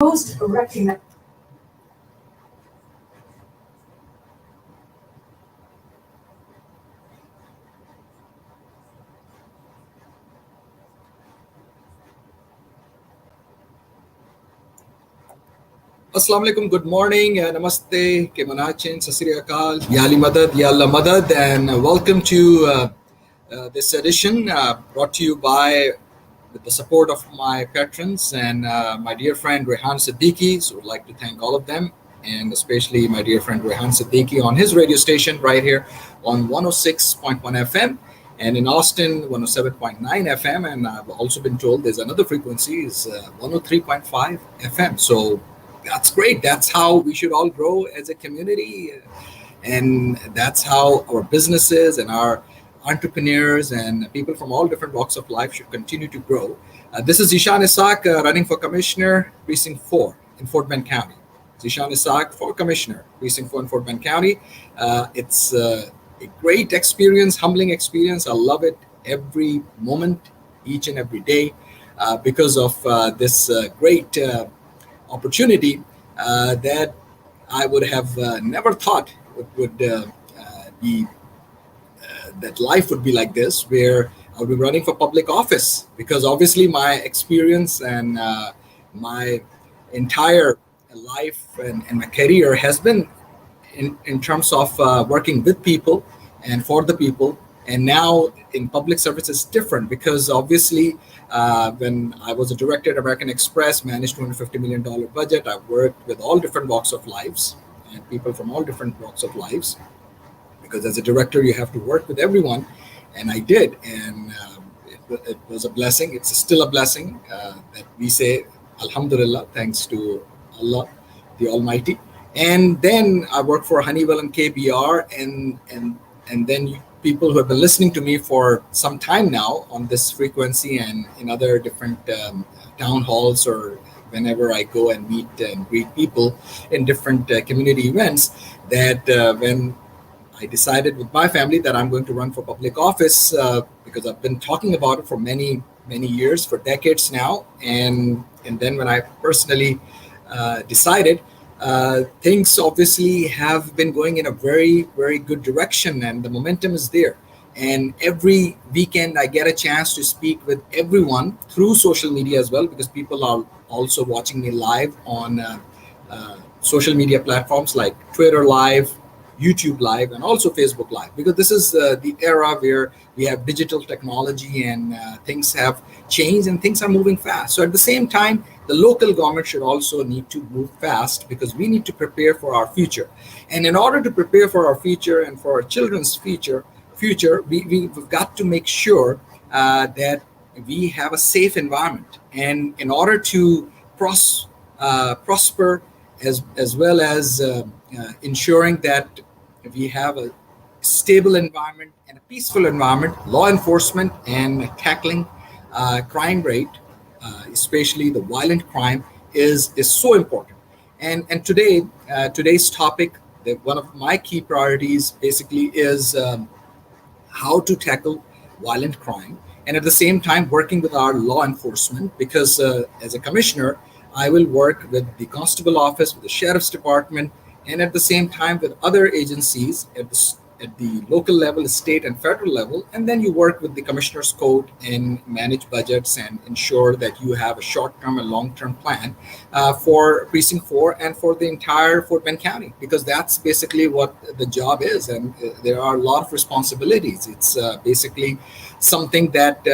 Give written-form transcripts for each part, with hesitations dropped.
Most recognized. Assalamu alaikum, good morning, namaste, kemanachin, sasri akal, yali madad, yalla madad, and welcome to this edition brought to you by with the support of my patrons and my dear friend Rehan Siddiqui. So, would like to thank all of them, and especially my dear friend Rehan Siddiqui on his radio station right here on 106.1 FM. And in Austin, 107.9 FM, and I've also been told there's another frequency is 103.5 FM. So that's great. That's how we should all grow as a community, and that's how our businesses and our entrepreneurs and people from all different walks of life should continue to grow. This is Zishan Isaac running for Commissioner, Precinct 4 in Fort Bend County. Zishan Isaac for Commissioner, Precinct 4 in Fort Bend County. It's a great experience, humbling experience. I love it every moment, each and every day, because of this great opportunity that I would have never thought would be that life would be like this, where I'll be running for public office, because obviously my experience and my entire life and my career has been in terms of working with people and for the people. And now in public service is different, because obviously when I was a director at American Express, managed $250 million budget, I worked with all different walks of lives and people from all different walks of lives, because as a director you have to work with everyone, and I did. And it was a blessing. It's still a blessing that we say Alhamdulillah, thanks to Allah the Almighty. And then I worked for Honeywell and KBR, and then people who have been listening to me for some time now on this frequency and in other different town halls, or whenever I go and meet and greet people in different community events, that when I decided with my family that I'm going to run for public office, because I've been talking about it for many years, for decades now, and then when I personally decided, things obviously have been going in a very good direction, and the momentum is there. And every weekend I get a chance to speak with everyone through social media as well, because people are also watching me live on social media platforms like Twitter Live, YouTube Live, and also Facebook Live, because this is the era where we have digital technology, and things have changed and things are moving fast. So at the same time, the local government should also need to move fast, because we need to prepare for our future. And in order to prepare for our future and for our children's future, we've got to make sure that we have a safe environment. And in order to prosper, as well as ensuring that we have a stable environment and a peaceful environment, law enforcement and tackling crime rate, especially the violent crime, is so important. And today's topic, one of my key priorities basically is how to tackle violent crime, and at the same time working with our law enforcement, because as a commissioner, I will work with the constable office, with the sheriff's department, and at the same time with other agencies at the local level, state and federal level. And then you work with the commissioner's court and manage budgets and ensure that you have a short-term and long-term plan for Precinct 4 and for the entire Fort Bend County, because that's basically what the job is. And there are a lot of responsibilities. It's basically something that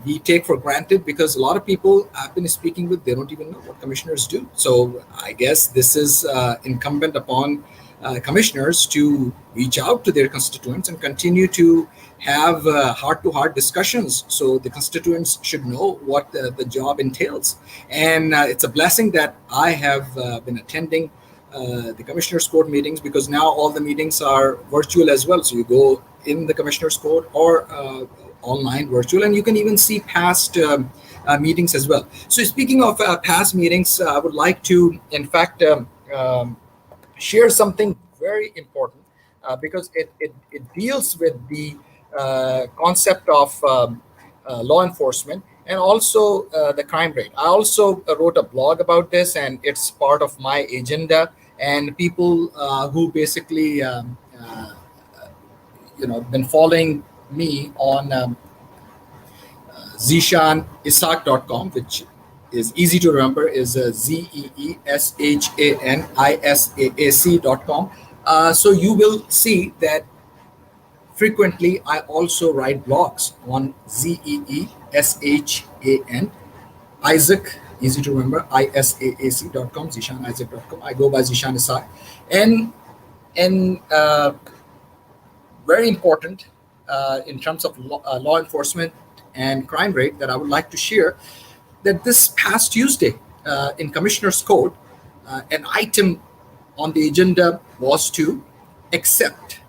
we take for granted, because a lot of people I've been speaking with, they don't even know what commissioners do. So I guess this is incumbent upon commissioners to reach out to their constituents and continue to have heart-to-heart discussions, so the constituents should know what the job entails. And it's a blessing that I have been attending the commissioners' court meetings, because now all the meetings are virtual as well. So you go in the commissioners' court or online virtual, and you can even see past meetings as well. So speaking of past meetings, I would like to, in fact, share something very important, because it deals with the concept of law enforcement and also the crime rate. I also wrote a blog about this, and it's part of my agenda. And people who basically, been following me on zishanisaac.com, which is easy to remember, is zeeshanisac.com. So you will see that frequently I also write blogs on zeeshan Isaac, easy to remember, isaac.com, zishanisac.com. I go by Zishan Isaac. And very important in terms of law enforcement and crime rate that I would like to share, that this past Tuesday in Commissioner's Court, an item on the agenda was to accept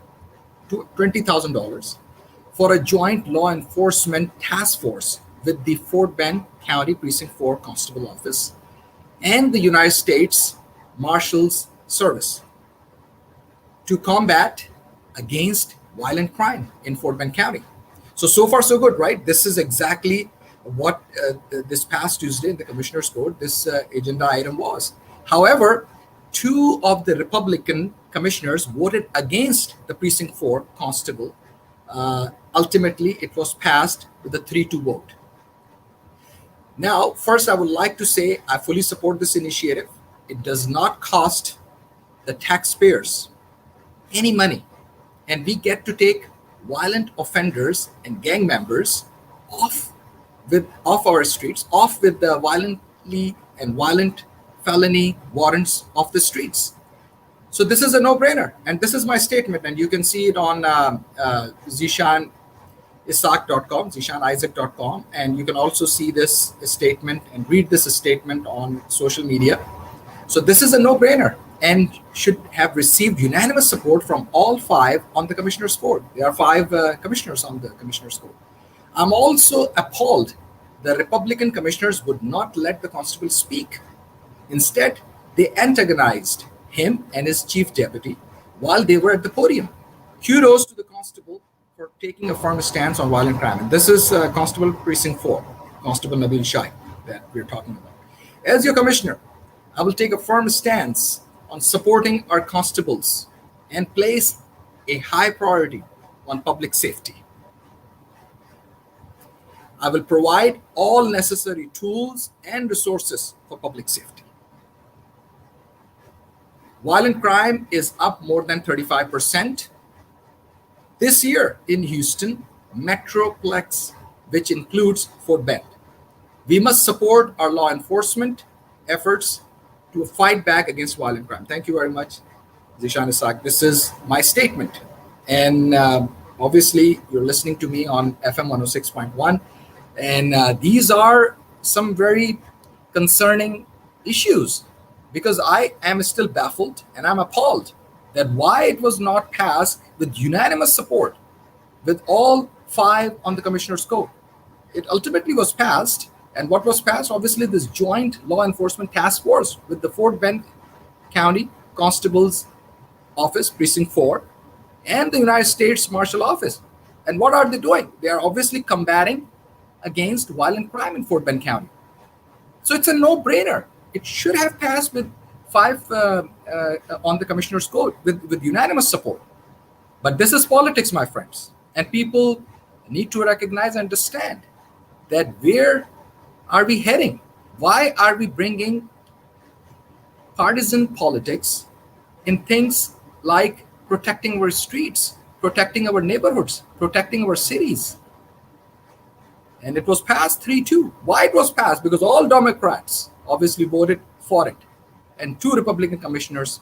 $20,000 for a joint law enforcement task force with the Fort Bend County Precinct 4 Constable Office and the United States Marshals Service to combat against violent crime in Fort Bend County. So far so good, right? This is exactly what this past Tuesday in the Commissioner's Court, this agenda item was. However, two of the Republican commissioners voted against the Precinct 4 constable. Ultimately, it was passed with a 3-2 vote. Now, first, I would like to say I fully support this initiative. It does not cost the taxpayers any money, and we get to take violent offenders and gang members off our streets, off with the violent felony warrants off the streets. So this is a no-brainer, and this is my statement, and you can see it on zishanisaac.com, and you can also see this statement and read this statement on social media. So this is a no-brainer and should have received unanimous support from all 5 on the Commissioner's Court. There are 5 commissioners on the Commissioner's Court. I'm also appalled the Republican commissioners would not let the constable speak. Instead, they antagonized him and his chief deputy while they were at the podium. Kudos to the constable for taking a firm stance on violent crime. And this is Constable Precinct 4, Constable Nabil Shai that we're talking about. As your commissioner, I will take a firm stance on supporting our constables and place a high priority on public safety. I will provide all necessary tools and resources for public safety. Violent crime is up more than 35% this year in Houston Metroplex, which includes Fort Bend. We must support our law enforcement efforts to fight back against violent crime. Thank you very much, Zishan Isaac. This is my statement. And obviously, you're listening to me on FM 106.1. And these are some very concerning issues, because I am still baffled and I'm appalled that why it was not passed with unanimous support with all 5 on the Commissioner's Court. It ultimately was passed, and what was passed? Obviously, this joint law enforcement task force with the Fort Bend County Constable's Office, Precinct 4, and the United States Marshal Office. And what are they doing? They are obviously combating against violent crime in Fort Bend County. So it's a no-brainer. It should have passed with 5 on the Commissioner's Court with unanimous support. But this is politics, my friends. And people need to recognize and understand that where are we heading? Why are we bringing partisan politics in things like protecting our streets, protecting our neighborhoods, protecting our cities? And it was passed 3-2. Why it was passed? Because all Democrats obviously voted for it. And 2 Republican commissioners,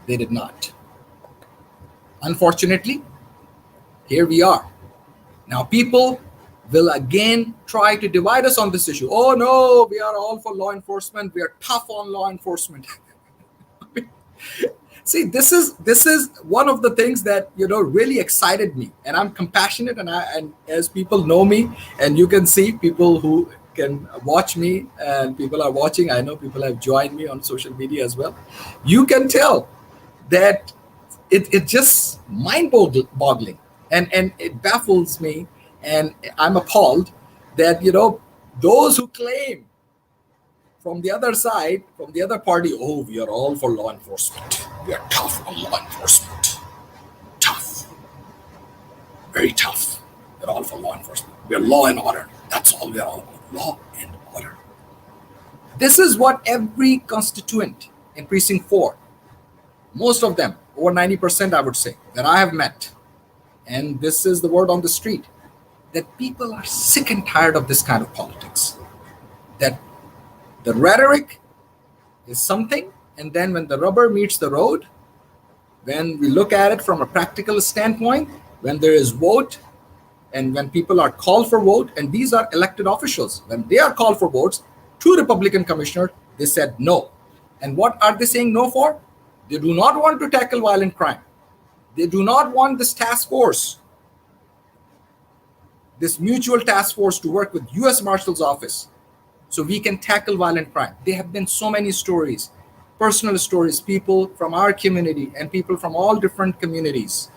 they did not. Unfortunately, here we are. Now people will again try to divide us on this issue. Oh no, we are all for law enforcement. We are tough on law enforcement. See, this is one of the things that really excited me, and I'm compassionate, and as people know me, and you can see people who can watch me, and people are watching. I know people have joined me on social media as well. You can tell that it's just mind-boggling, and it baffles me And I'm appalled that, those who claim from the other side, from the other party, oh, we are all for law enforcement. We are tough on law enforcement. Tough. Very tough. We're all for law enforcement. We're law and order. That's all we're all about. Law and order. This is what every constituent in Precinct 4, most of them, over 90%, I would say, that I have met, and this is the word on the street, that people are sick and tired of this kind of politics. That the rhetoric is something, and then when the rubber meets the road, when we look at it from a practical standpoint, when there is vote, and when people are called for vote, and these are elected officials, when they are called for votes, two Republican commissioners, they said no. And what are they saying no for? They do not want to tackle violent crime. They do not want this task force, this mutual task force, to work with U.S. Marshal's office so we can tackle violent crime. There have been so many stories, personal stories, people from our community and people from all different communities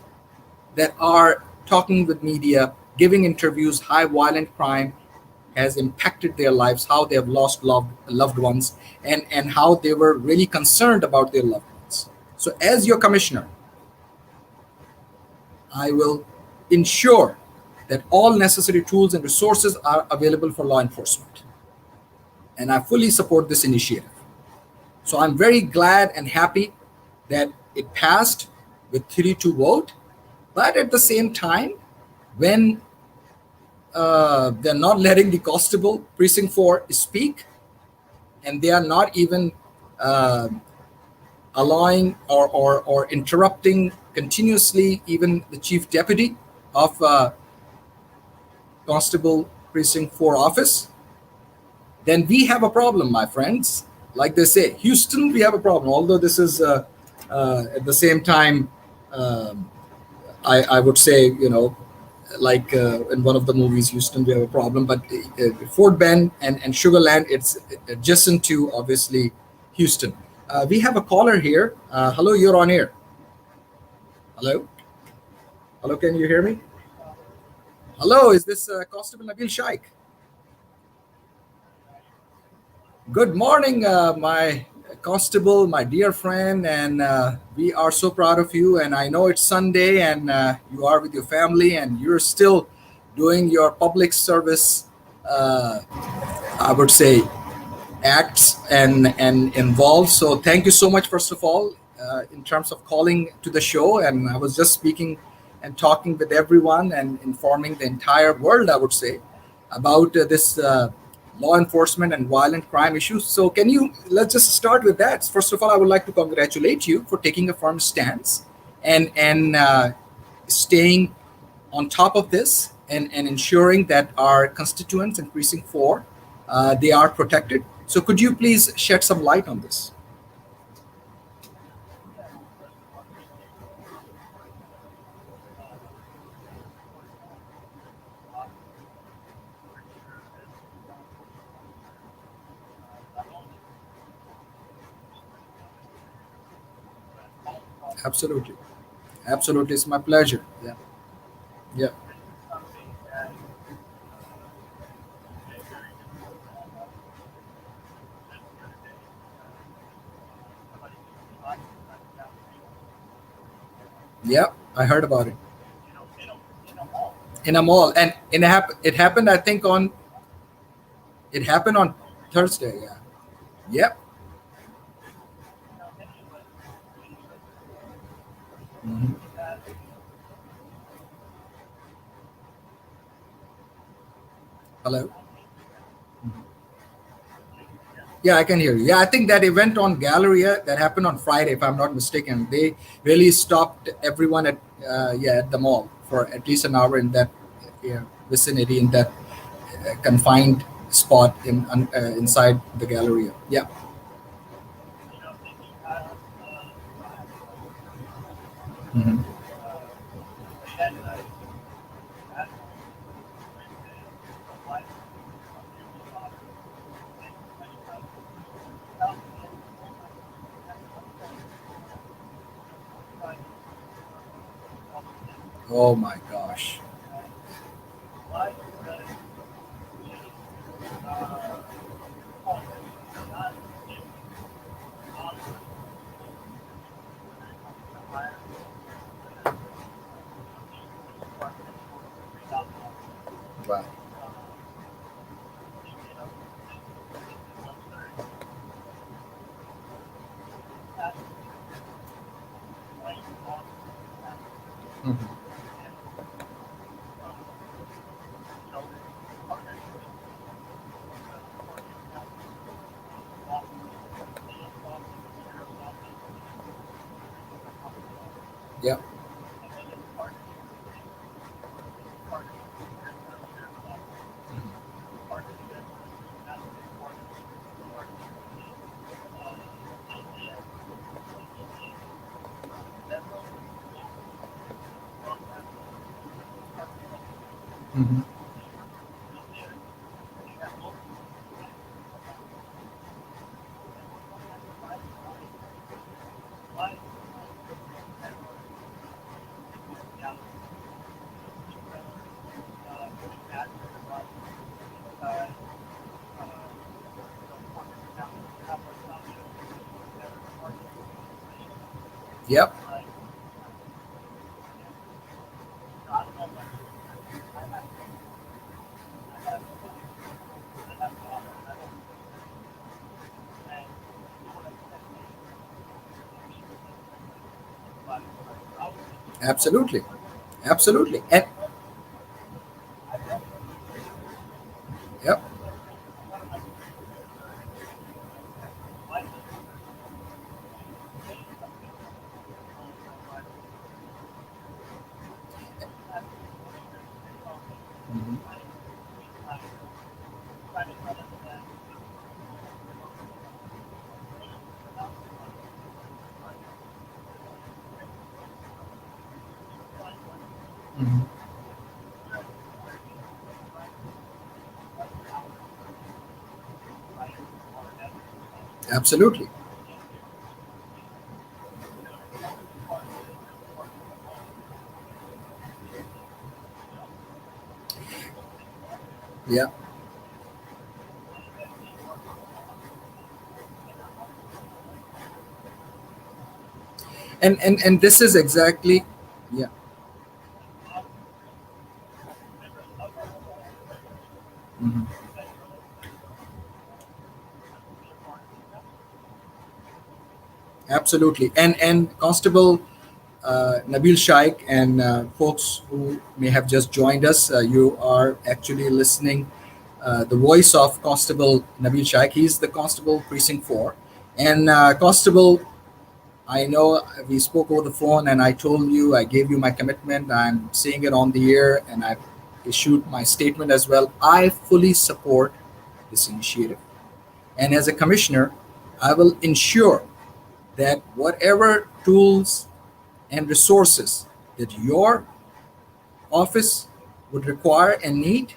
that are talking with media, giving interviews, how violent crime has impacted their lives, how they have lost loved ones, and how they were really concerned about their loved ones. So as your commissioner, I will ensure that all necessary tools and resources are available for law enforcement. And I fully support this initiative. So I'm very glad and happy that it passed with 3-2 vote. But at the same time, when they're not letting the constable Precinct 4 speak, and they are not even allowing or interrupting continuously even the chief deputy of Constable Precinct 4 office, then we have a problem, my friends. Like they say, Houston, we have a problem. Although this is at the same time, I would say, like in one of the movies, Houston, we have a problem. But Fort Bend and Sugar Land, it's adjacent to, obviously, Houston. We have a caller here. Hello, you're on air. Hello? Hello, can you hear me? Hello, is this Constable Nabil Shaikh? Good morning, my constable, my dear friend, and we are so proud of you. And I know it's Sunday and you are with your family and you're still doing your public service, I would say, acts and involved. So thank you so much, first of all, in terms of calling to the show. And I was just speaking and talking with everyone and informing the entire world, I would say, about this law enforcement and violent crime issues. So let's just start with that. First of all, I would like to congratulate you for taking a firm stance and staying on top of this and ensuring that our constituents in Precinct 4, they are protected. So could you please shed some light on this? Absolutely. Absolutely. It's my pleasure. Yeah. Yeah. Yeah. I heard about it in a mall, and it happened. I think it happened on Thursday. Yeah. Yep. Mhm. Hello. Yeah, I can hear you. Yeah, I think that event on Galleria that happened on Friday, if I'm not mistaken, they really stopped everyone at at the mall for at least an hour in that vicinity, in that confined spot inside the Galleria. Yeah. Mhm. Oh my gosh. Mhm. Yeah. Mhm. Yep. Absolutely. Absolutely. And yep. Mhm. Mhm. Absolutely. Yeah. And this is exactly, yeah. Mhm. Absolutely. And Constable Nabil Shaikh and folks who may have just joined us, you are actually listening the voice of Constable Nabil Shaikh. He's the Constable Precinct 4. And Constable, I know we spoke over the phone and I told you, I gave you my commitment. I'm saying it on the air and I've issued my statement as well. I fully support this initiative. And as a commissioner, I will ensure that whatever tools and resources that your office would require and need,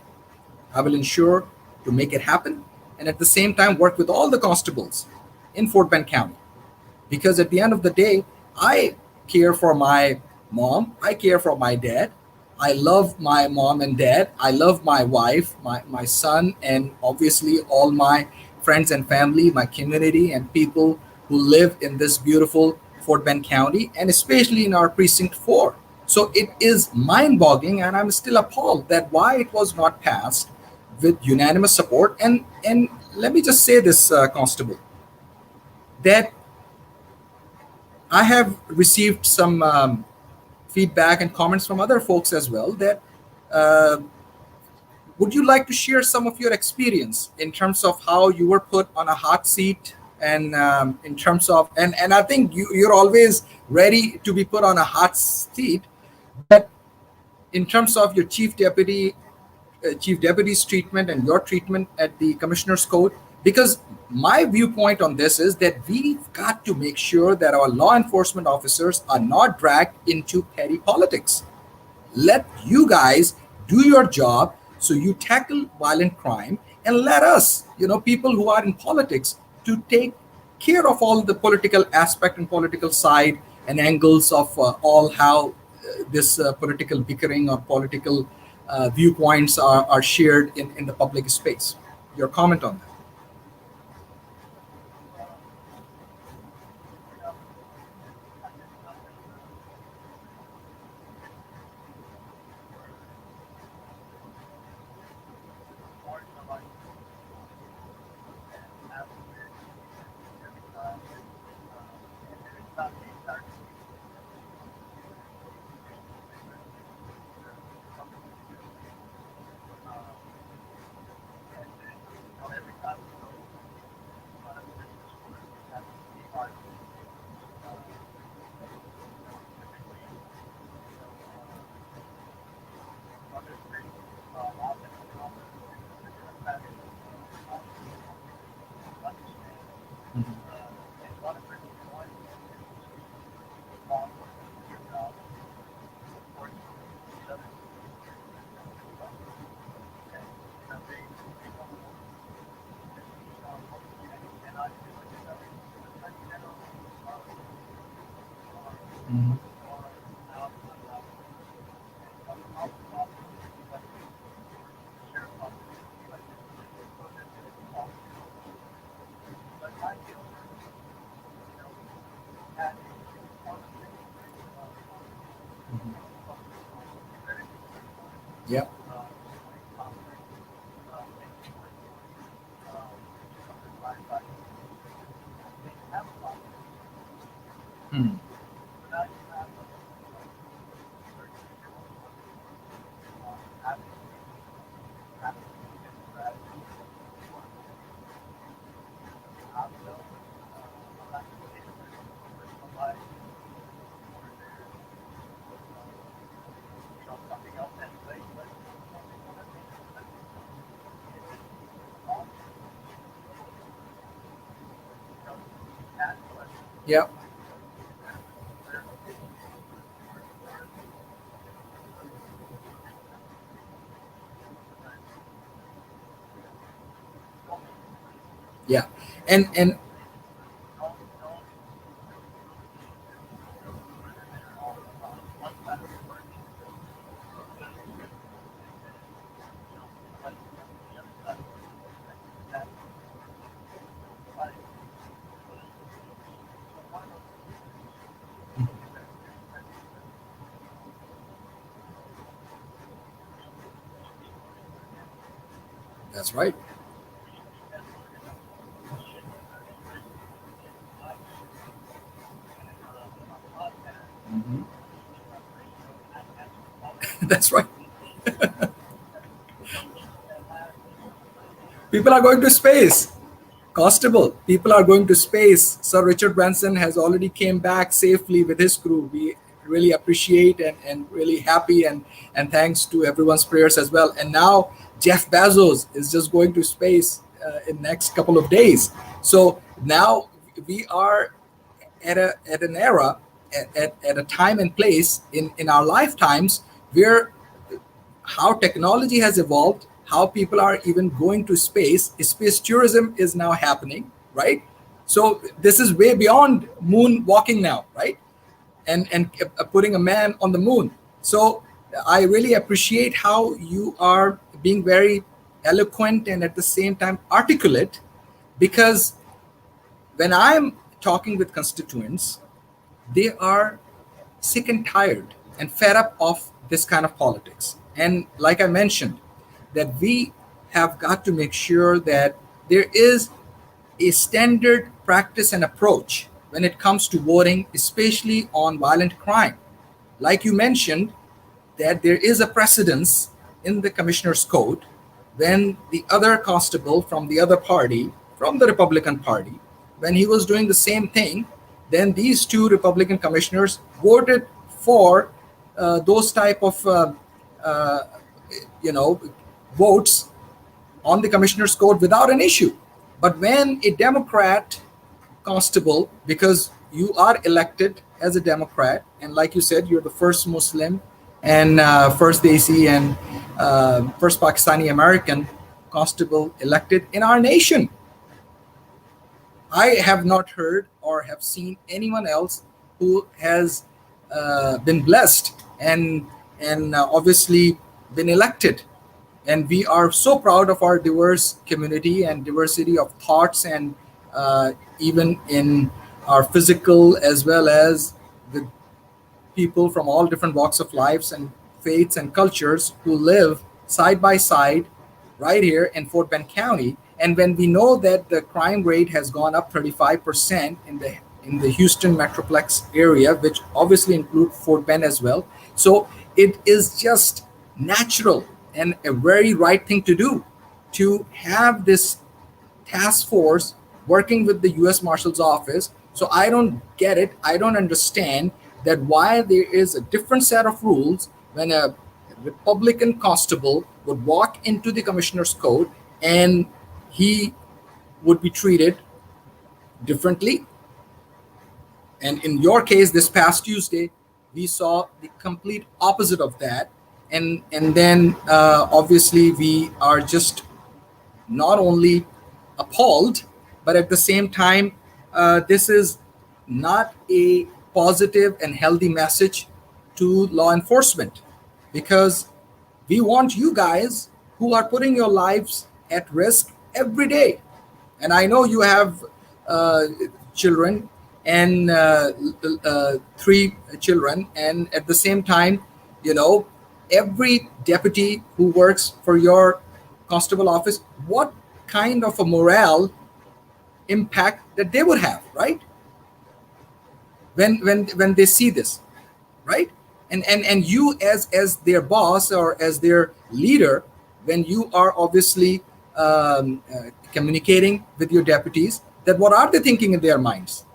I will ensure to make it happen. And at the same time, work with all the constables in Fort Bend County. Because at the end of the day, I care for my mom, I care for my dad. I love my mom and dad. I love my wife, my son, and obviously all my friends and family, my community, and people who live in this beautiful Fort Bend County, and especially in our Precinct 4. So it is mind boggling, and I'm still appalled that why it was not passed with unanimous support. And let me just say this, Constable, that I have received some feedback and comments from other folks as well that uh, would you like to share some of your experience in terms of how you were put on a hot seat and in terms of and I think you're always ready to be put on a hot seat, but in terms of your chief deputy's treatment and your treatment at the commissioner's court, because my viewpoint on this is that we've got to make sure that our law enforcement officers are not dragged into petty politics. Let you guys do your job, so you tackle violent crime, and let us, people who are in politics, to take care of all the political aspect and political side and angles of all how this political bickering or political viewpoints are shared in the public space. Your comment on that? Mhm. Yeah. Hmm. Yeah. Yeah. And that's right. Mhm. That's right. People are going to space. Constable, people are going to space. Sir Richard Branson has already came back safely with his crew. We really appreciate and really happy and thanks to everyone's prayers as well. And now Jeff Bezos is just going to space in next couple of days. So now we are at an era at a time and place in our lifetimes where how technology has evolved, how people are even going to space. Space tourism is now happening, right? So this is way beyond moon walking now, right? And putting a man on the moon. So I really appreciate how you are being very eloquent and at the same time articulate, because when I'm talking with constituents, they are sick and tired and fed up of this kind of politics. And like I mentioned, that we have got to make sure that there is a standard practice and approach when it comes to voting, especially on violent crime. Like you mentioned, that there is a precedence in the commissioner's code when the other constable from the other party, from the Republican Party, when he was doing the same thing, then these two Republican commissioners voted for those type of uh, you know votes on the commissioner's code without an issue. But when a Democrat constable, because you are elected as a Democrat, and like you said, you're the first Muslim and first Desi and first Pakistani American constable elected in our nation. I have not heard or have seen anyone else who has been blessed and obviously been elected. And we are so proud of our diverse community and diversity of thoughts, and even in our physical as well as the people from all different walks of lives and faiths and cultures who live side by side right here in Fort Bend County. And when we know that the crime rate has gone up 35% in the Houston Metroplex area, which obviously include Fort Bend as well. So it is just natural and a very right thing to do to have this task force working with the US Marshal's office. So I don't get it. I don't understand that why there is a different set of rules when a Republican constable would walk into the commissioner's code and he would be treated differently. And in your case, this past Tuesday, we saw the complete opposite of that. And then obviously we are just not only appalled, but at the same time, this is not a positive and healthy message to law enforcement, because we want you guys who are putting your lives at risk every day. And I know you have uh, children and three children, and at the same time, you know, every deputy who works for your constable office, what kind of a morale impact that they would have, right? When they see this, right? And you as their boss or as their leader, when you are obviously communicating with your deputies, that what are they thinking in their minds?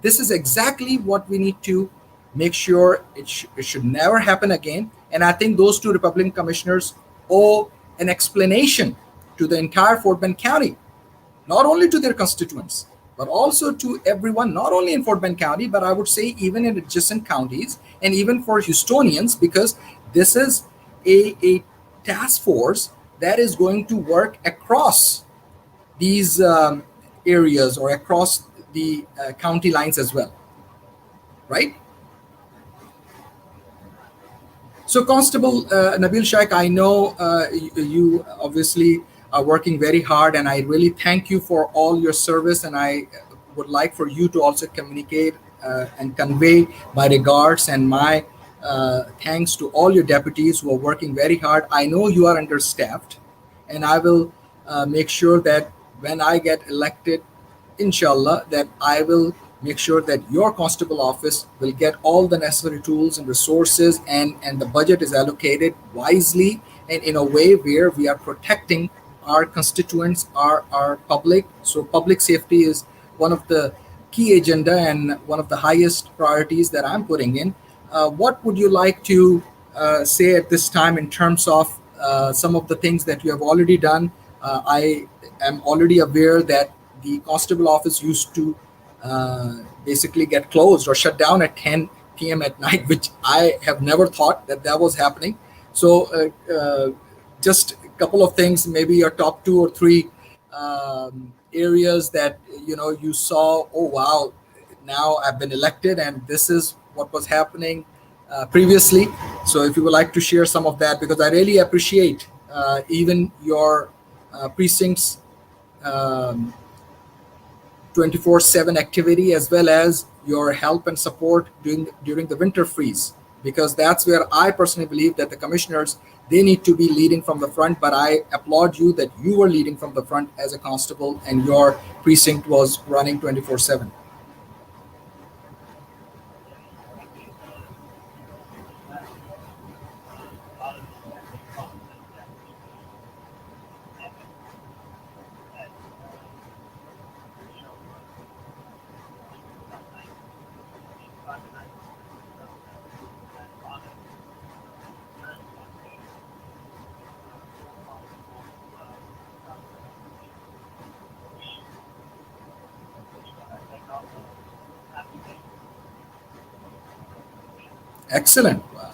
This is exactly what we need to make sure it should never happen again. And I think those two Republican commissioners owe an explanation to the entire Fort Bend County, not only to their constituents, but also to everyone, not only in Fort Bend County, but I would say even in adjacent counties and even for Houstonians, because this is a task force that is going to work across these areas or across the county lines as well, right? So, Constable Nabil Shaikh, I know you obviously are working very hard, and I really thank you for all your service. And I would like for you to also communicate and convey my regards and my thanks to all your deputies who are working very hard. I know you are understaffed, and I will make sure that when I get elected, inshallah, that I will make sure that your constable office will get all the necessary tools and resources, and the budget is allocated wisely and in a way where we are protecting our constituents, our public. So public safety is one of the key agenda and one of the highest priorities that I'm putting in. What would you like to say at this time in terms of some of the things that you have already done? I am already aware that the constable office used to basically get closed or shut down at 10 p.m. at night, which I have never thought that that was happening. So, just a couple of things, maybe your top two or three areas that you saw. Oh wow! Now I've been elected, and this is what was happening previously. So, if you would like to share some of that, because I really appreciate even your precincts. Um, 24/7 activity, as well as your help and support during the winter freeze, because that's where I personally believe that the commissioners, they need to be leading from the front. But I applaud you that you were leading from the front as a constable and your precinct was running 24/7. Excellent. Wow.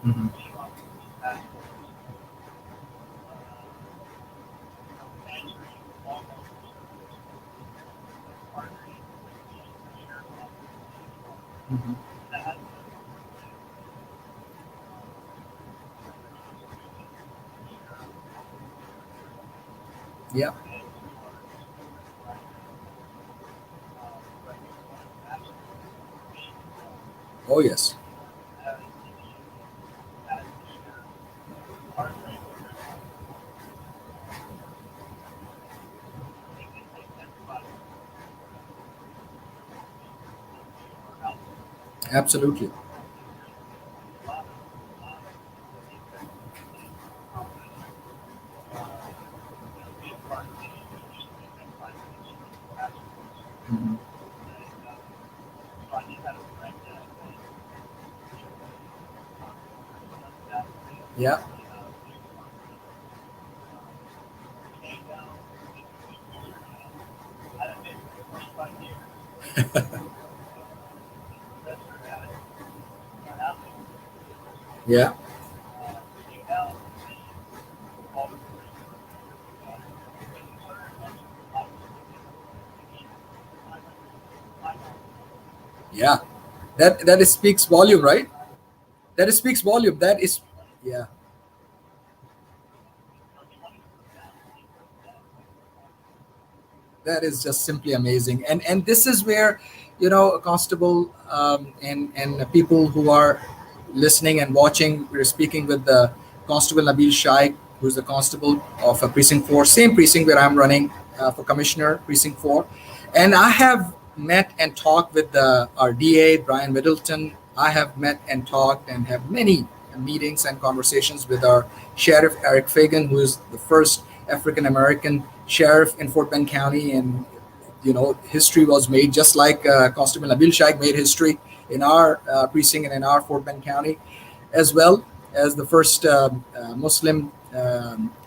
Mhm. Mhm. Yeah. Oh yes. Absolutely. Mhm. Yeah. Yeah. Yeah. That speaks volume, right? That speaks volume. That is, yeah. That is just simply amazing. And this is where, a constable, and people who are listening and watching, we're speaking with the constable Nabil Shaikh, who's the constable of precinct 4, same precinct where I'm running for commissioner, precinct 4. And I have met and talked with our DA Brian Middleton. I have met and talked and have many meetings and conversations with our sheriff Eric Fagan, who is the first African American sheriff in Fort Bend County. And history was made, just like Constable Nabil Shaikh made history in our precinct and in our Fort Bend County, as well as the first Muslim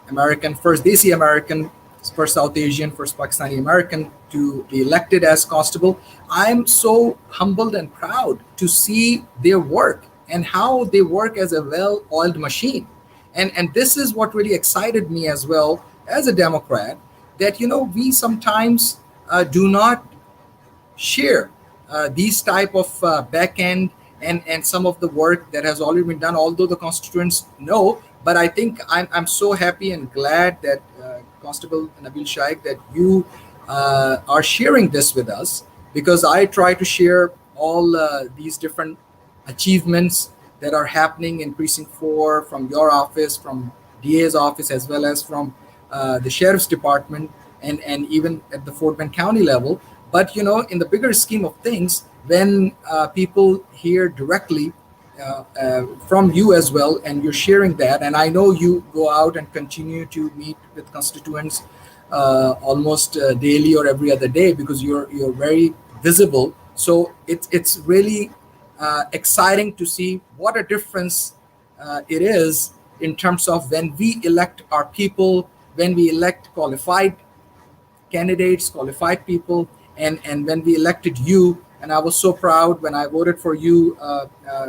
American, first Desi American, first South Asian, first Pakistani American to be elected as constable. I'm so humbled and proud to see their work and how they work as a well-oiled machine. And this is what really excited me as well as a Democrat, that we sometimes do not share these type of back end and some of the work that has already been done, although the constituents know. But I think I'm so happy and glad that Constable Nabil Shaikh, that you are sharing this with us, because I try to share all these different achievements that are happening in precinct 4 from your office, from DA's office, as well as from the sheriff's department, and even at the Fort Bend County level. But in the bigger scheme of things, when people hear directly from you as well, and you're sharing that, and I know you go out and continue to meet with constituents almost daily or every other day, because you're very visible. So it's really exciting to see what a difference it is in terms of when we elect our people, when we elect qualified candidates, qualified people, and when we elected you. And I was so proud when I voted for you,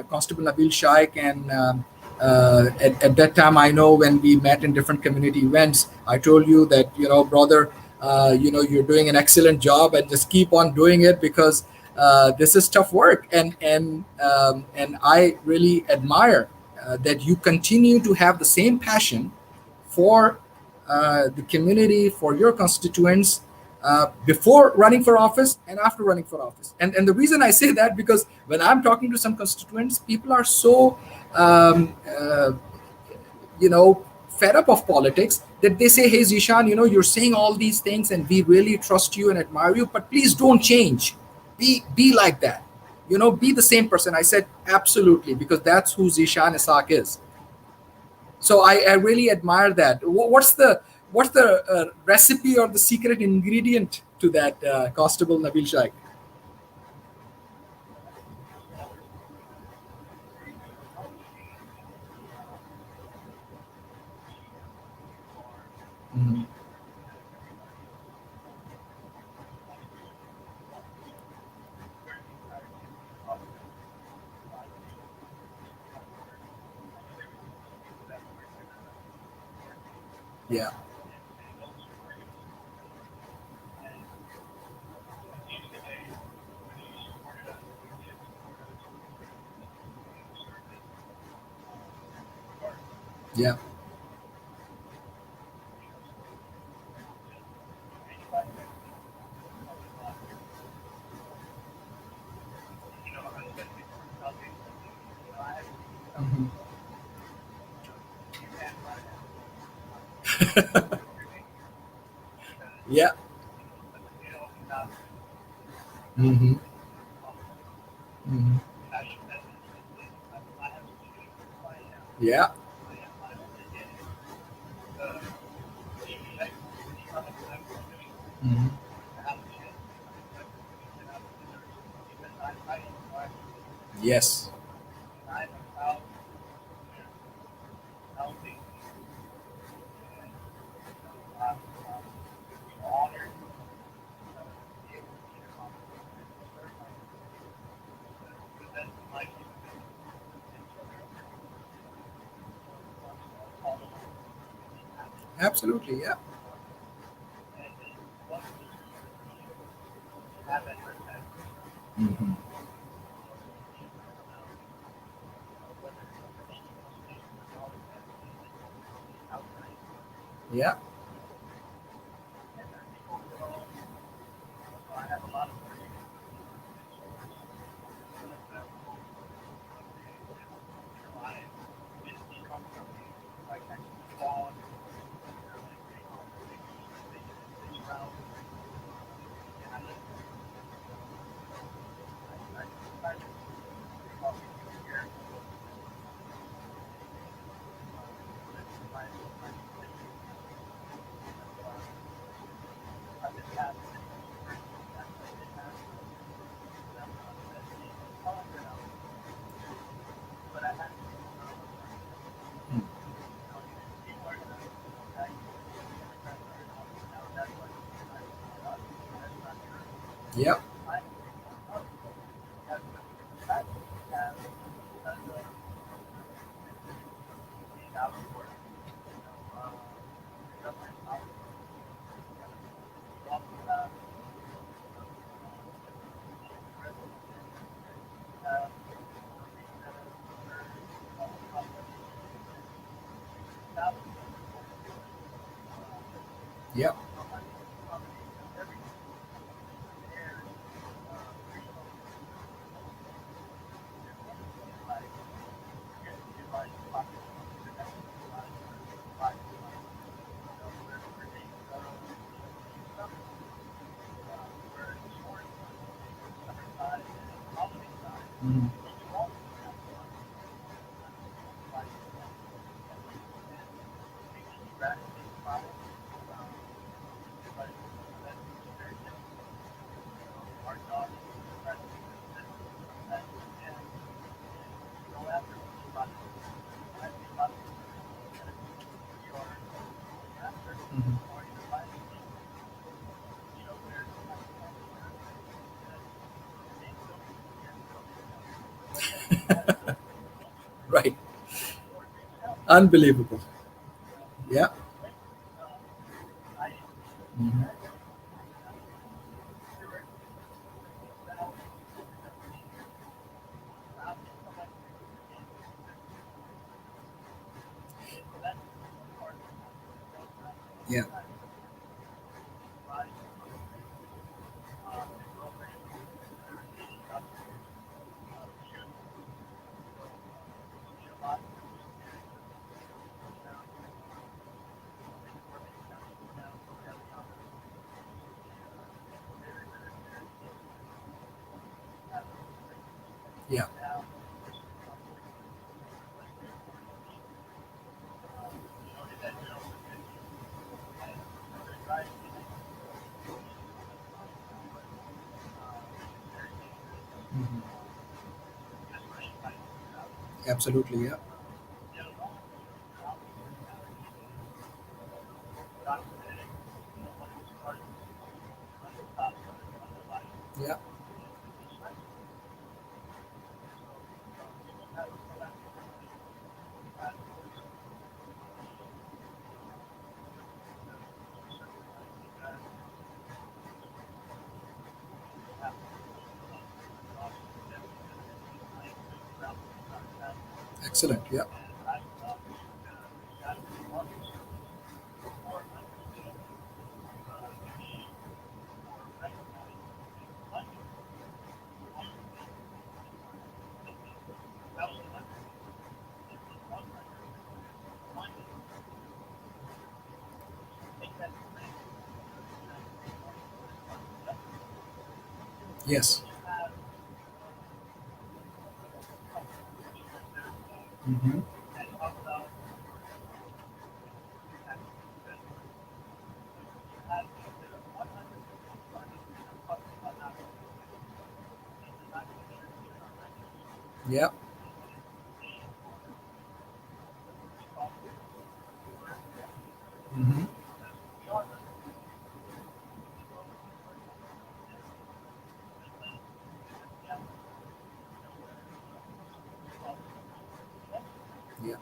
Constable Nabil Shaikh. And at that time, I know when we met in different community events, I told you that, brother, you're doing an excellent job, and just keep on doing it, because this is tough work. And I really admire that you continue to have the same passion for the community, for your constituents, before running for office and after running for office. And the reason I say that, because when I'm talking to some constituents, people are so, fed up of politics, that they say, hey, Zishan, you're saying all these things and we really trust you and admire you, but please don't change. Be like that. Be the same person. I said, absolutely, because that's who Zishan Isaac is. So I really admire that. What's the recipe or the secret ingredient to that, Constable Nabil Shaikh? Mhm. Yeah. Yeah. Mhm. Yeah. Hmm. Hmm. Yeah. Hmm. Yes. Absolutely, yeah. Mhm. Yeah. Yeah. Yeah. Mhm. Mhm. Right. Unbelievable. Yeah. Mhm. Yeah. Yeah. Mhm. Absolutely. Yeah. Yeah. Excellent. Yeah. Yes. Hmm. Yeah. Hmm. Yeah.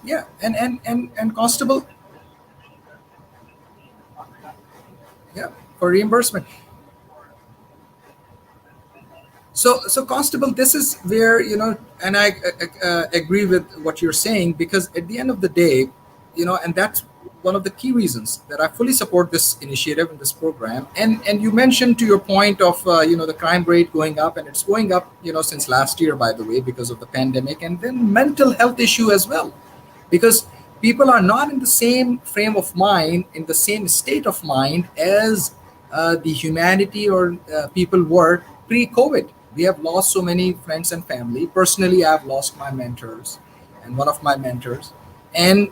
Yeah, and Constable, yeah, for reimbursement. So Constable, this is where, and I agree with what you're saying, because at the end of the day, and that's one of the key reasons that I fully support this initiative and this program. And you mentioned, to your point of the crime rate going up, and it's going up, since last year, by the way, because of the pandemic, and then mental health issue as well, because people are not in the same frame of mind, in the same state of mind as the humanity or people were pre-COVID. We have lost so many friends and family. Personally, I've lost my mentors, and one of my mentors, and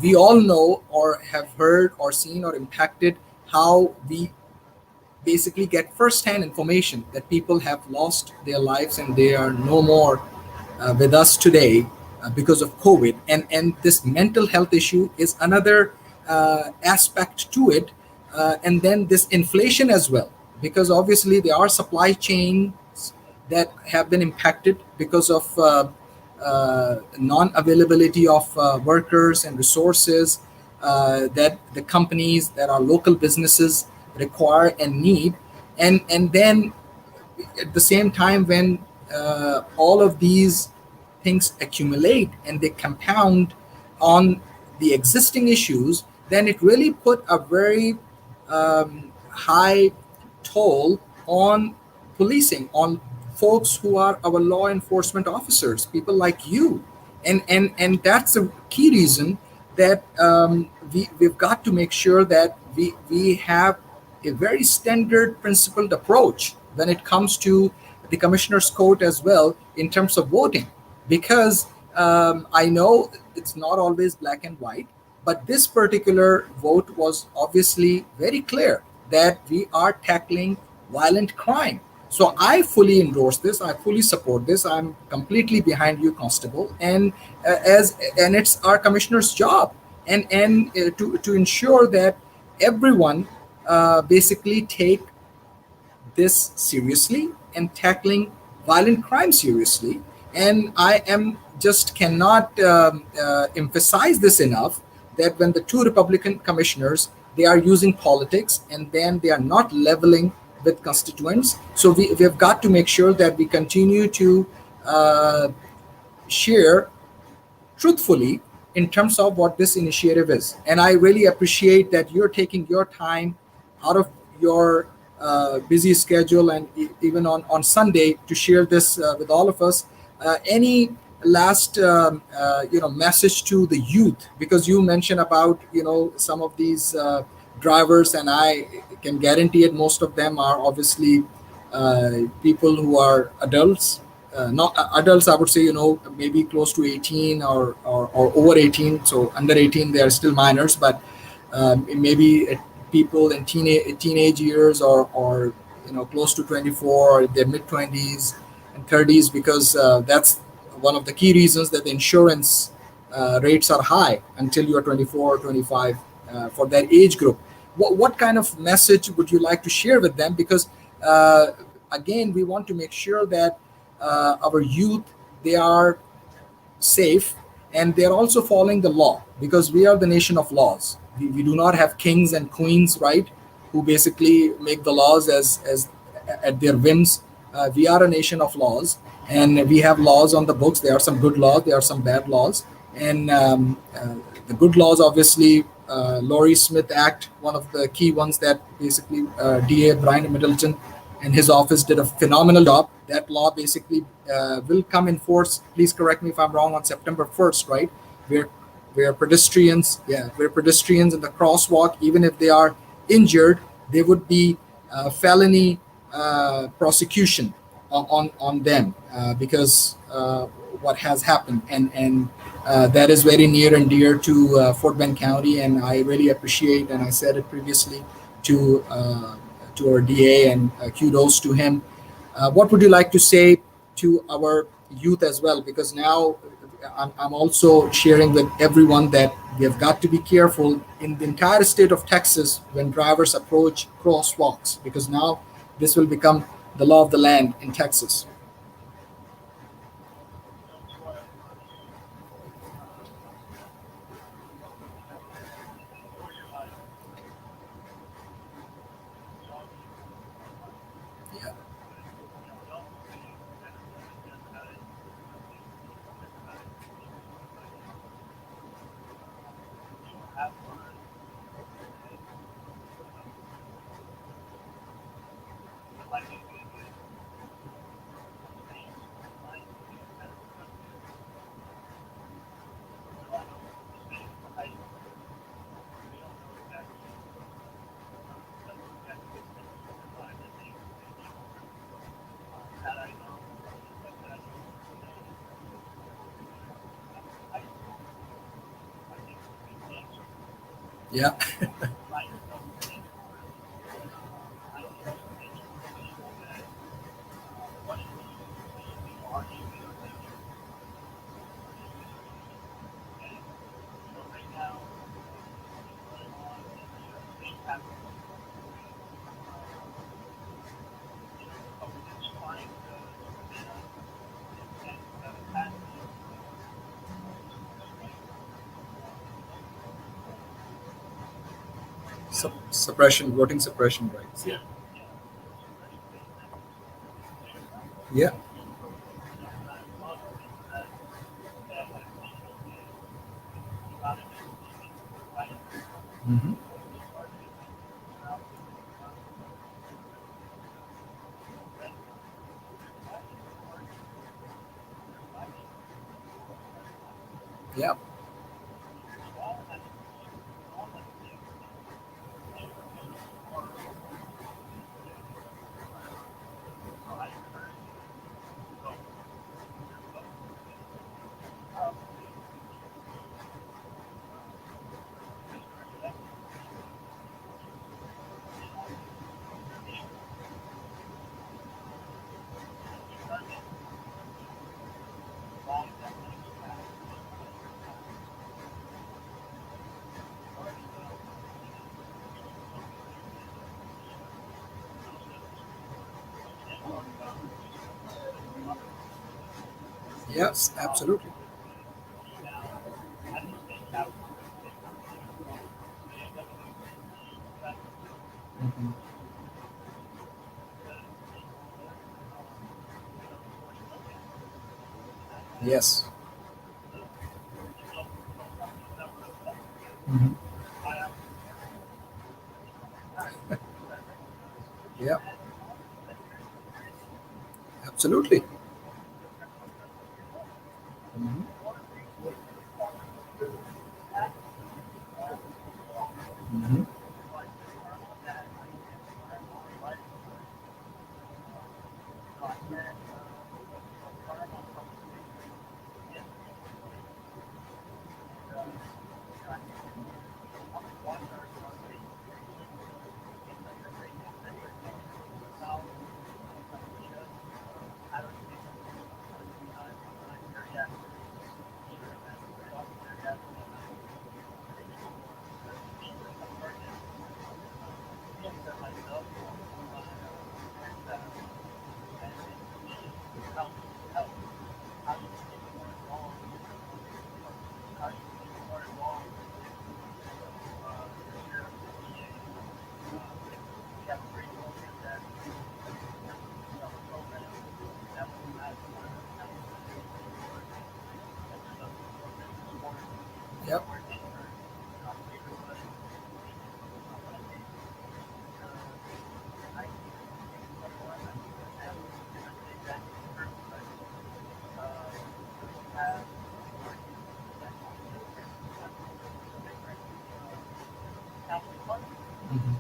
we all know or have heard or seen or impacted how we basically get first-hand information that people have lost their lives and they are no more with us today because of COVID. And this mental health issue is another aspect to it. And then this inflation as well, because obviously there are supply chains that have been impacted because of non-availability of workers and resources that the companies that are local businesses require and need. And then at the same time, when all of these things accumulate and they compound on the existing issues, then it really put a very high toll on policing, on folks who are our law enforcement officers, people like you. And that's a key reason that we've got to make sure that we have a very standard principled approach when it comes to the commissioner's court as well, in terms of voting, because I know it's not always black and white, but this particular vote was obviously very clear that we are tackling violent crime. So I fully endorse this. I fully support this. I'm completely behind you, Constable. And it's our commissioner's job, and to ensure that everyone basically take this seriously and tackling violent crime seriously. And I am just cannot emphasize this enough, that when the two Republican commissioners, they are using politics and then they are not leveling with constituents. So we've got to make sure that we continue to uh, share truthfully in terms of what this initiative is. And I really appreciate that you're taking your time out of your busy schedule, and even on Sunday, to share this with all of us. Any last message to the youth? Because you mentioned about some of these drivers, and I can guarantee it, most of them are obviously people who are adults, not adults, I would say, maybe close to 18, or over 18. So under 18, they are still minors, but maybe people in teenage years, or close to 24, or their mid 20s and 30s, because that's one of the key reasons that the insurance rates are high until you are 24 or 25 for that age group. What kind of message would you like to share with them? Because again, we want to make sure that our youth, they are safe, and they're also following the law, because we are the nation of laws. We do not have kings and queens, right, who basically make the laws as at their whims. We are a nation of laws, and we have laws on the books. There are some good laws, there are some bad laws, and the good laws, obviously, Laurie Smith Act, one of the key ones that basically DA Brian Middleton and his office did a phenomenal job. That law basically will come in force. Please correct me if I'm wrong, on September 1st, right? Where where pedestrians in the crosswalk, even if they are injured, they would be felony prosecution on them because what has happened, and that is very near and dear to Fort Bend County, and I really appreciate, and I said it previously to our DA, and kudos to him. What would you like to say to our youth as well? Because now I'm also sharing with everyone that we have got to be careful in the entire state of Texas when drivers approach crosswalks, because now this will become the law of the land in Texas. Yeah. Suppression, voting suppression rights. Yeah. Yeah. Hmm. Yeah. Yes, absolutely. Mhm. Yes. Mhm. Yeah, absolutely. Mhm. Mhm. Yep. Mhm.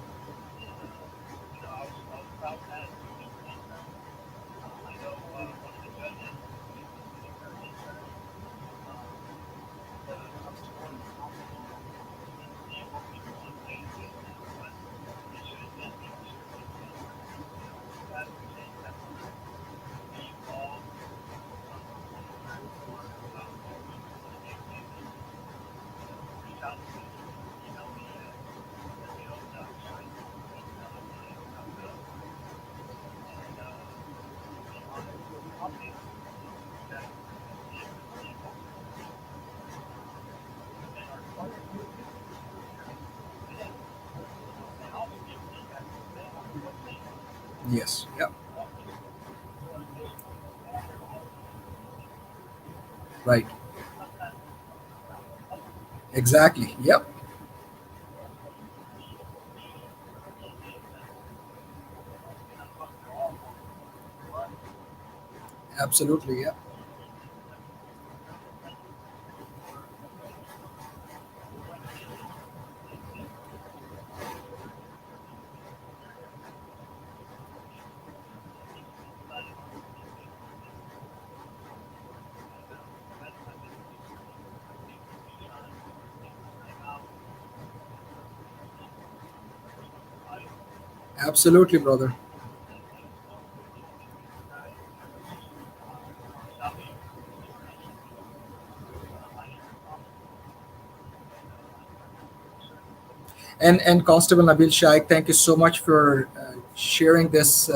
Yes. Yep. Right. Exactly. Yep. Absolutely, yeah. Absolutely, brother. And Constable Nabil Shaikh, thank you so much for sharing this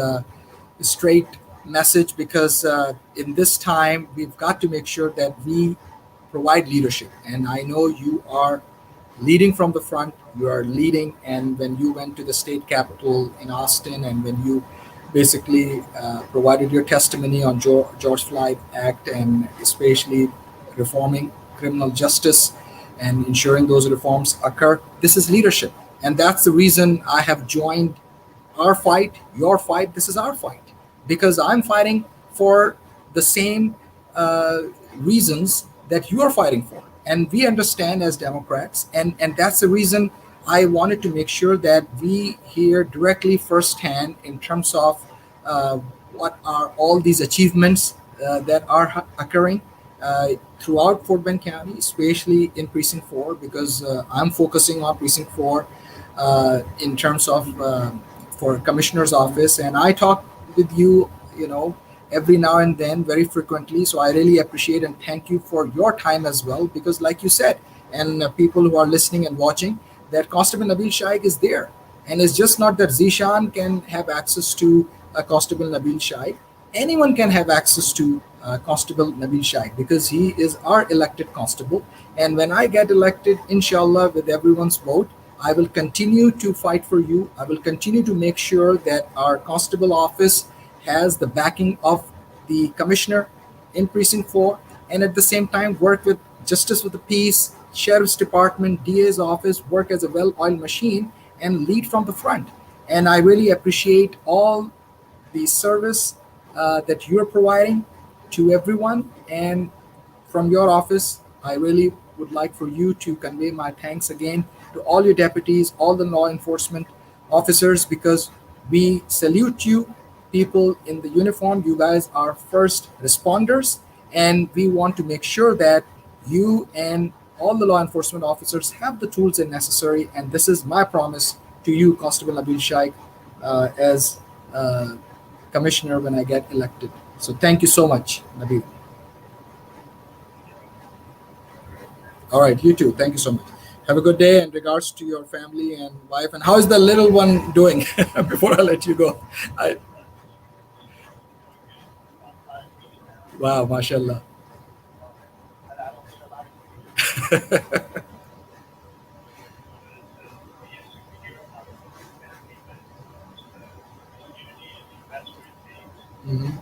straight message, because in this time we've got to make sure that we provide leadership. And I know you are leading from the front. You are leading, and when you went to the state capitol in Austin, and when you basically provided your testimony on George Floyd Act, and especially reforming criminal justice and ensuring those reforms occur, this is leadership. And that's the reason I have joined our fight, your fight. This is our fight, because I'm fighting for the same reasons that you are fighting for, and we understand as Democrats, and that's the reason I wanted to make sure that we hear directly firsthand in terms of uh, what are all these achievements that are occurring throughout Fort Bend County, especially in Precinct 4, because I'm focusing on Precinct 4 in terms of for Commissioner's office. And I talk with you, you know, every now and then, very frequently. So I really appreciate and thank you for your time as well, because, like you said, and people who are listening and watching, that Constable Nabil Shaikh is there. And it's just not that Zishan can have access to Constable Nabil Shaikh. Anyone can have access to Constable Nabil Shaikh, because he is our elected constable. And when I get elected, inshallah, with everyone's vote, I will continue to fight for you. I will continue to make sure that our constable office has the backing of the commissioner in Precinct 4, and at the same time work with Justice with the Peace, Sheriff's Department, DA's office, work as a well oiled machine and lead from the front. And I really appreciate all the service that you're providing to everyone. And from your office, I really would like for you to convey my thanks again to all your deputies, all the law enforcement officers, because we salute you, people in the uniform. You guys are first responders, and we want to make sure that you and all the law enforcement officers have the tools and necessary. And this is my promise to you, Constable Nabil Shaikh, as commissioner when I get elected. So thank you so much, Nabil. All right, you too. Thank you so much. Have a good day, and regards to your family and wife. And how is the little one doing? Before I let you go, I wow, mashallah. Mhm.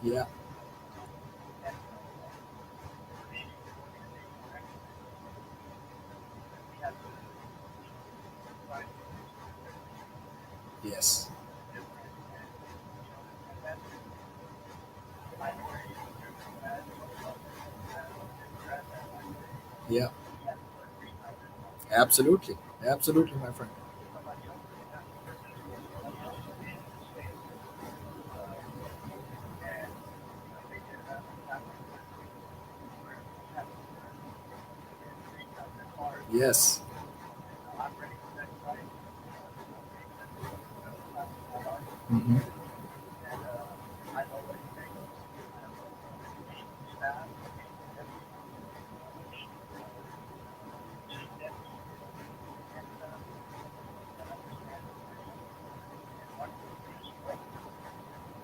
Yeah. Yes. Yeah. Absolutely. Absolutely, my friend. Yes. Mhm.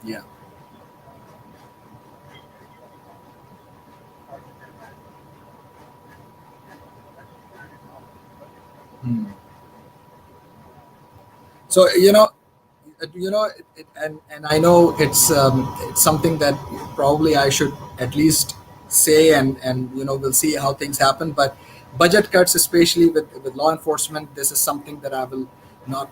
Yeah. Mm. So, and I know it's something that probably I should at least say, and we'll see how things happen. But budget cuts, especially with law enforcement, this is something that I will not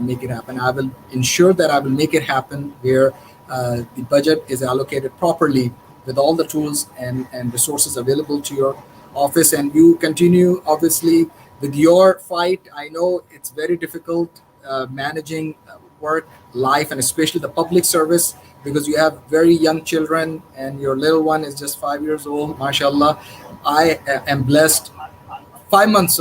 make it happen. I will ensure that I will make it happen where the budget is allocated properly with all the tools and resources available to your office, and you continue obviously with your fight. I know it's very difficult managing work life, and especially the public service, because you have very young children and your little one is just 5 years old, mashallah. I am blessed. 5 months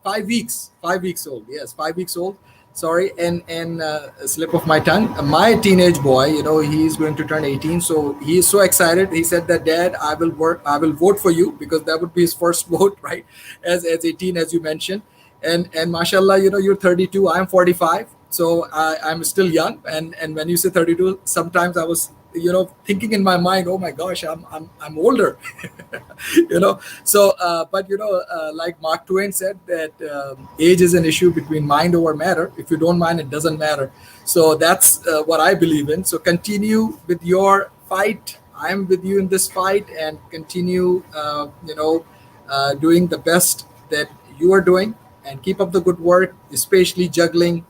5 weeks, 5 weeks old. Yes, 5 weeks old. Sorry, and a slip of my tongue. My teenage boy, he's going to turn 18, so he is so excited. He said that, Dad, I will vote for you, because that would be his first vote, right? As 18, as you mentioned, and mashallah, you're 32, I'm 45, so I'm still young. And when you say 32, sometimes I was thinking in my mind, oh my gosh, I'm older. So but like Mark Twain said, that age is an issue between mind over matter. If you don't mind, it doesn't matter. So that's what I believe in. So continue with your fight. I'm with you in this fight, and continue doing the best that you are doing, and keep up the good work, especially juggling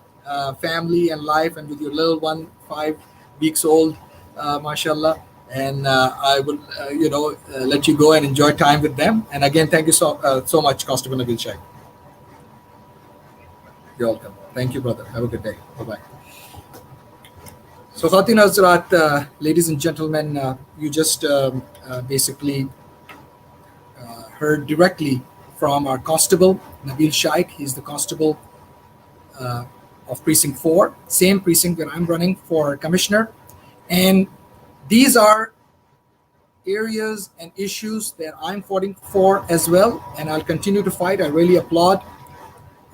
family and life, and with your little one, 5 weeks old, mashallah. And I will, let you go and enjoy time with them. And again, thank you so much, Constable Nabil Shaikh. You're welcome. Thank you, brother. Have a good day. Bye bye. So, Khawateen Hazrat, ladies and gentlemen, you just basically heard directly from our constable, Nabil Shaikh. He's the constable of Precinct 4, same precinct that I'm running for commissioner. And these are areas and issues that I'm fighting for as well, and I'll continue to fight. I really applaud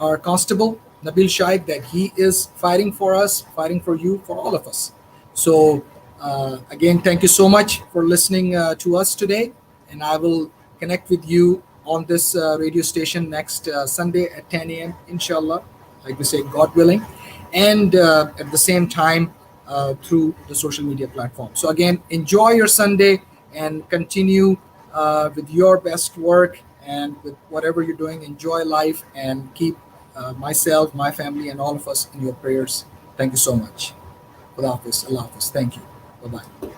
our constable, Nabil Shaikh, that he is fighting for us, fighting for you, for all of us. So again, thank you so much for listening to us today, and I will connect with you on this radio station next Sunday at 10 a.m. inshallah, like we say, God willing, and at the same time through the social media platform. So again, enjoy your Sunday and continue with your best work, and with whatever you're doing, enjoy life, and keep myself, my family, and all of us in your prayers. Thank you so much. Allah Hafiz. Allah Hafiz. Thank you. Bye-bye.